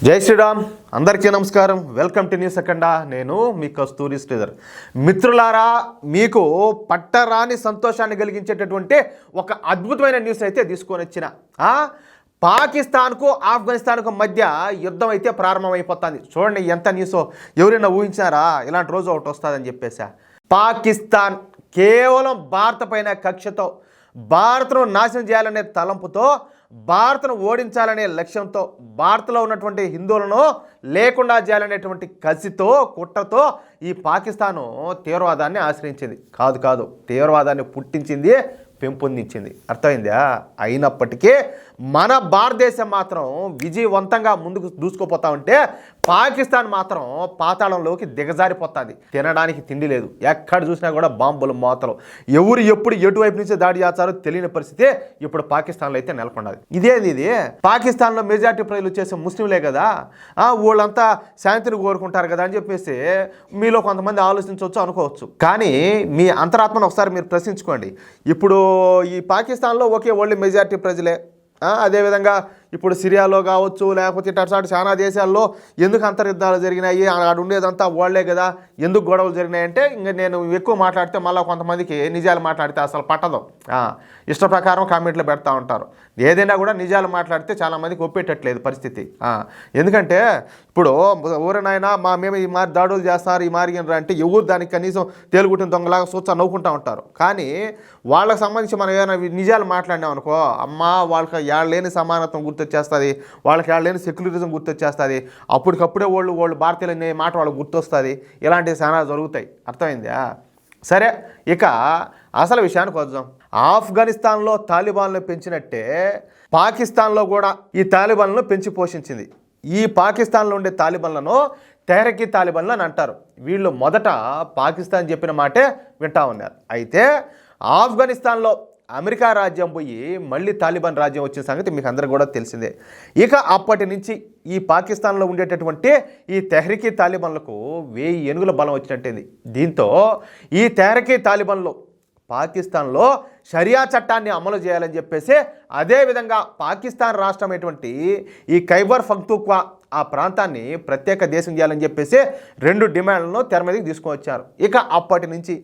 జై శ్రీరామ్. అందరికీ నమస్కారం. వెల్కమ్ టు న్యూస్ అఖండ. నేను మీ కస్తూరి శ్రీధర్. మిత్రులారా, మీకు పట్టరాని సంతోషాన్ని కలిగించేటటువంటి ఒక అద్భుతమైన న్యూస్ అయితే తీసుకొని వచ్చిన. పాకిస్తాన్కు ఆఫ్ఘనిస్తాన్కు మధ్య యుద్ధం అయితే ప్రారంభమైపోతుంది. చూడండి ఎంత న్యూసో. ఎవరైనా ఊహించారా ఇలాంటి రోజు ఒకటి వస్తుందని చెప్పేసా? పాకిస్తాన్ కేవలం భారత పైన కక్షతో, భారత్ను నాశనం చేయాలనే తలంపుతో, భారత్ను ఓడించాలనే లక్ష్యంతో, భారత్లో ఉన్నటువంటి హిందువులను లేకుండా చేయాలనేటువంటి కసితో, కుట్రతో ఈ పాకిస్తాను తీవ్రవాదాన్ని ఆశ్రయించింది. కాదు తీవ్రవాదాన్ని పుట్టించింది, పెంపొందించింది. అర్థమైందా? అయినప్పటికీ మన భారతదేశం మాత్రం విజయవంతంగా ముందుకు దూసుకుపోతా ఉంటే పాకిస్తాన్ మాత్రం పాతాళంలోకి దిగజారిపోతుంది. తినడానికి తిండి లేదు, ఎక్కడ చూసినా కూడా బాంబులు, మోతలు. ఎవరు ఎప్పుడు ఎటువైపు నుంచి దాడి చేస్తారో తెలియని పరిస్థితి ఇప్పుడు పాకిస్తాన్లో అయితే నెలకొన్నది. ఇది పాకిస్తాన్లో మెజారిటీ ప్రజలు వచ్చేసి ముస్లింలే కదా, వాళ్ళంతా శాంతిని కోరుకుంటారు కదా అని చెప్పేసి మీలో కొంతమంది ఆలోచించవచ్చు, అనుకోవచ్చు. కానీ మీ అంతరాత్మను ఒకసారి మీరు ప్రశ్నించుకోండి. ఇప్పుడు ఈ పాకిస్తాన్లో ఒకే ఓన్లీ మెజారిటీ ప్రజలే. అదేవిధంగా ఇప్పుడు సిరియాలో కావచ్చు, లేకపోతే ఇటు చాలా దేశాల్లో ఎందుకు అంతర్యుద్ధాలు జరిగినాయి, ఆడ ఉండేదంతా వాళ్లే కదా, ఎందుకు గొడవలు జరిగినాయంటే ఇంకా నేను ఎక్కువ మాట్లాడితే మళ్ళీ కొంతమందికి నిజాలు మాట్లాడితే అసలు పట్టదు. ఇష్ట ప్రకారం కామెంట్లు పెడతా ఉంటారు. ఏదైనా కూడా నిజాలు మాట్లాడితే చాలామందికి ఒప్పేటట్లేదు పరిస్థితి. ఎందుకంటే ఇప్పుడు ఎవరినైనా మేము ఈ మారి దాడులు చేస్తారు, ఈ మారిగినరా అంటే ఎవరు దానికి కనీసం తేలుగుట్టిన దొంగలాగా చూచా నవ్వుకుంటూ ఉంటారు. కానీ వాళ్ళకి సంబంధించి మనం ఏమైనా నిజాలు మాట్లాడినాం అనుకో, వాళ్ళకి ఏళ్ళలేని సమానత్వం గుర్తొచ్చేస్తుంది, వాళ్ళకి ఏళ్ళలేని సెక్యులరిజం గుర్తొచ్చేస్తుంది. అప్పటికప్పుడే వాళ్ళు భారతీయులు అనే మాట వాళ్ళకి గుర్తొస్తుంది. ఇలాంటివి చాలా జరుగుతాయి. అర్థమైందా? సరే, ఇక అసలు విషయానికి వద్దాం. ఆఫ్ఘనిస్తాన్లో తాలిబాన్లు పెంచినట్టే పాకిస్తాన్లో కూడా ఈ తాలిబాన్లను పెంచి పోషించింది. ఈ పాకిస్తాన్లో ఉండే తాలిబాన్లను తెహ్రీక్ తాలిబాన్లు అని అంటారు. వీళ్ళు మొదట పాకిస్తాన్ చెప్పిన మాటే వింటా ఉన్నారు. అయితే ఆఫ్ఘనిస్తాన్లో అమెరికా రాజ్యం పోయి మళ్ళీ తాలిబాన్ రాజ్యం వచ్చిన సంగతి మీకు అందరికీ కూడా తెలిసిందే. ఇక అప్పటి నుంచి ఈ పాకిస్తాన్లో ఉండేటటువంటి ఈ తెహ్రీక్ తాలిబాన్లకు 1000 ఏనుగుల బలం వచ్చినట్టేది. దీంతో ఈ తెహ్రీక్ తాలిబాన్లు పాకిస్తాన్లో షరియా చట్టాన్ని అమలు చేయాలని చెప్పేసి, అదేవిధంగా పాకిస్తాన్ రాష్ట్రమైనటువంటి ఈ ఖైబర్ పఖ్తూన్ఖ్వా ఆ ప్రాంతాన్ని ప్రత్యేక దేశం చేయాలని చెప్పేసి 2 డిమాండ్లను తెర మీదకి తీసుకువచ్చారు. ఇక అప్పటి నుంచి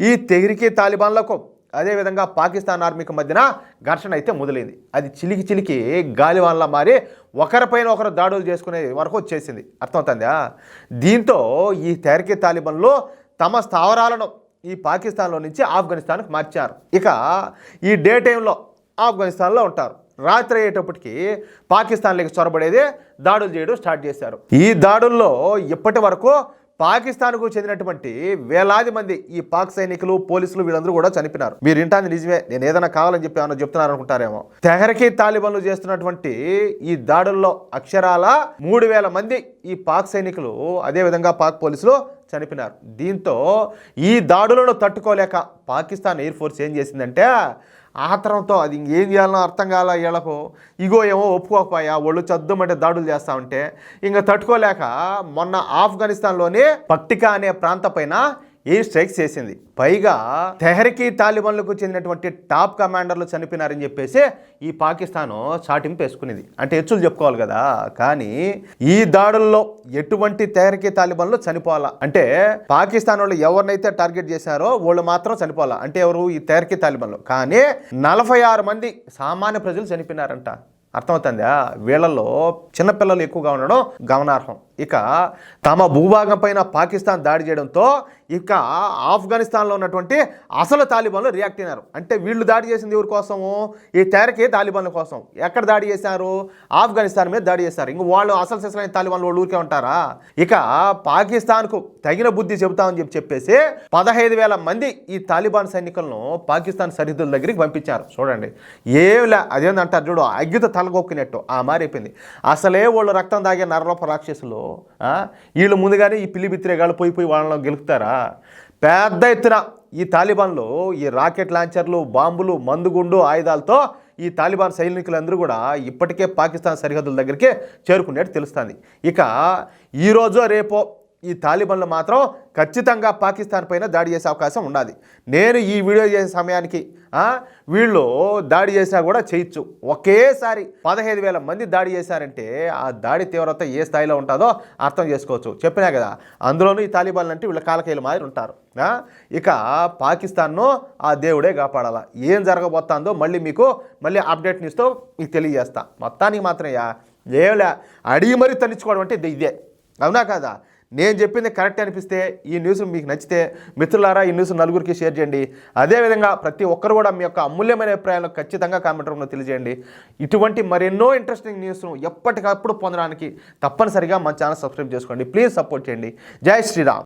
ఈ తెహ్రీక్ తాలిబాన్లకు అదేవిధంగా పాకిస్తాన్ ఆర్మీకి మధ్యన ఘర్షణ అయితే మొదలైంది. అది చిలికి గాలివాన్లా మారి ఒకరిపైన ఒకరు దాడులు చేసుకునే వరకు వచ్చేసింది. అర్థమవుతుందా? దీంతో ఈ తెహ్రీక్ తాలిబాన్లు తమ స్థావరాలను ఈ పాకిస్తాన్లో నుంచి ఆఫ్ఘనిస్తాన్కి మార్చారు. ఇక ఈ డే టైంలో ఆఫ్ఘనిస్తాన్లో ఉంటారు. రాత్రి అయ్యేటప్పటికి పాకిస్తాన్లోకి చొరబడేది, దాడులు చేయడం స్టార్ట్ చేశారు. ఈ దాడుల్లో ఇప్పటి వరకు పాకిస్తాన్కు చెందినటువంటి వేలాది మంది ఈ పాక్ సైనికులు, పోలీసులు వీళ్ళందరూ కూడా చనిపోయినారు. మీరు ఇంటాన్ని నిజమే, నేను ఏదైనా కావాలని చెప్పి ఏమన్నా చెప్తున్నారు అనుకుంటారేమో. తెహ్రీక్ తాలిబాన్లు చేస్తున్నటువంటి ఈ దాడుల్లో అక్షరాల 3000 మంది ఈ పాక్ సైనికులు, అదేవిధంగా పాక్ పోలీసులు చనిపోయినారు. దీంతో ఈ దాడులను తట్టుకోలేక పాకిస్తాన్ ఎయిర్ ఫోర్స్ ఏం చేసిందంటే, ఆత్రంతో అది ఇంకేం చేయాలనో అర్థం కాల వీళ్ళకు, ఇగో ఏమో ఒప్పుకోకపోయా, వాళ్ళు చద్దుమంటే దాడులు చేస్తూ ఉంటే ఇంకా తట్టుకోలేక మొన్న ఆఫ్ఘనిస్తాన్లోని పక్టికా అనే ప్రాంతం పైన ఎయిర్ స్ట్రైక్స్ చేసింది. పైగా తెహ్రీక్ తాలిబాన్లకు చెందినటువంటి టాప్ కమాండర్లు చనిపోయినారని చెప్పేసి ఈ పాకిస్తాను చాటింపు వేసుకునేది. అంటే హెచ్చులు చెప్పుకోవాలి కదా. కానీ ఈ దాడుల్లో ఎటువంటి తెహ్రీక్ తాలిబాన్లు చనిపోవాలా అంటే, పాకిస్తాన్ వాళ్ళు ఎవరినైతే టార్గెట్ చేశారో వాళ్ళు మాత్రం చనిపోవాలా. అంటే ఎవరు? ఈ తెహ్రీక్ తాలిబాన్లు. కానీ 46 మంది సామాన్య ప్రజలు చనిపోయినారంట. అర్థమవుతుందా? వీళ్ళల్లో చిన్నపిల్లలు ఎక్కువగా ఉండడం గమనార్హం. ఇక తమ భూభాగం పైన పాకిస్తాన్ దాడి చేయడంతో ఇక ఆఫ్ఘనిస్తాన్లో ఉన్నటువంటి అసలు తాలిబాన్లు రియాక్ట్ అయినారు. అంటే వీళ్ళు దాడి చేసింది ఎవరి కోసము? ఈ తెహ్రీక్ తాలిబాన్ల కోసం. ఎక్కడ దాడి చేశారు? ఆఫ్ఘనిస్తాన్ మీద దాడి చేశారు. ఇంక వాళ్ళు అసలు సిసలైన తాలిబాన్లు వాళ్ళు ఊరికే ఉంటారా? ఇక పాకిస్తాన్కు తగిన బుద్ధి చెబుతామని చెప్పేసి 15,000 మంది ఈ తాలిబాన్ సైనికులను పాకిస్తాన్ సరిహద్దుల దగ్గరికి పంపించారు. చూడండి, ఏమిలే అదేందంటారు చూడు, అగ్గితో తలగొక్కినట్టు ఆ మారిపోయింది. అసలే వాళ్ళు రక్తం దాగే నరలోప రాక్షసులు. వీళ్ళు ముందుగానే ఈ పిల్లి బిత్తిరేగాళ్ళు పోయి వాళ్ళని గెలుపుతారా? పెద్ద ఎత్తున ఈ తాలిబాన్లు ఈ రాకెట్ లాంచర్లు, బాంబులు, మందుగుండు ఆయుధాలతో ఈ తాలిబాన్ సైనికులందరూ కూడా ఇప్పటికే పాకిస్తాన్ సరిహద్దుల దగ్గరికి చేరుకునేట్టు తెలుస్తుంది. ఇక ఈరోజు రేపో ఈ తాలిబాన్లు మాత్రం ఖచ్చితంగా పాకిస్తాన్ పైన దాడి చేసే అవకాశం ఉన్నది. నేను ఈ వీడియో చేసే సమయానికి వీళ్ళు దాడి చేసినా కూడా చేయొచ్చు. ఒకేసారి 15,000 మంది దాడి చేశారంటే ఆ దాడి తీవ్రత ఏ స్థాయిలో ఉంటుందో అర్థం చేసుకోవచ్చు. చెప్పినా కదా, అందులోనూ ఈ తాలిబాన్లు అంటే వీళ్ళ కాలకేయుల మాదిరి ఉంటారు. ఇక పాకిస్తాన్ను ఆ దేవుడే కాపాడాల. ఏం జరగబోతుందో మళ్ళీ అప్డేట్ న్యూస్తో మీకు తెలియజేస్తా. మొత్తానికి మాత్రం ఏలా అడిగి మరీ తన్నించుకోవడం అంటే ఇదే, అవునా కదా? నేను చెప్పింది కరెక్ట్ అనిపిస్తే, ఈ న్యూస్ మీకు నచ్చితే మిత్రులారా ఈ న్యూస్ నలుగురికి షేర్ చేయండి. అదేవిధంగా ప్రతి ఒక్కరు కూడా మీ యొక్క అమూల్యమైన అభిప్రాయాలను ఖచ్చితంగా కామెంట్ రూమ్లో తెలియజేయండి. ఇటువంటి మరెన్నో ఇంట్రెస్టింగ్ న్యూస్ను ఎప్పటికప్పుడు పొందడానికి తప్పనిసరిగా మన ఛానల్ సబ్స్క్రైబ్ చేసుకోండి. ప్లీజ్ సపోర్ట్ చేయండి. జై శ్రీరామ్.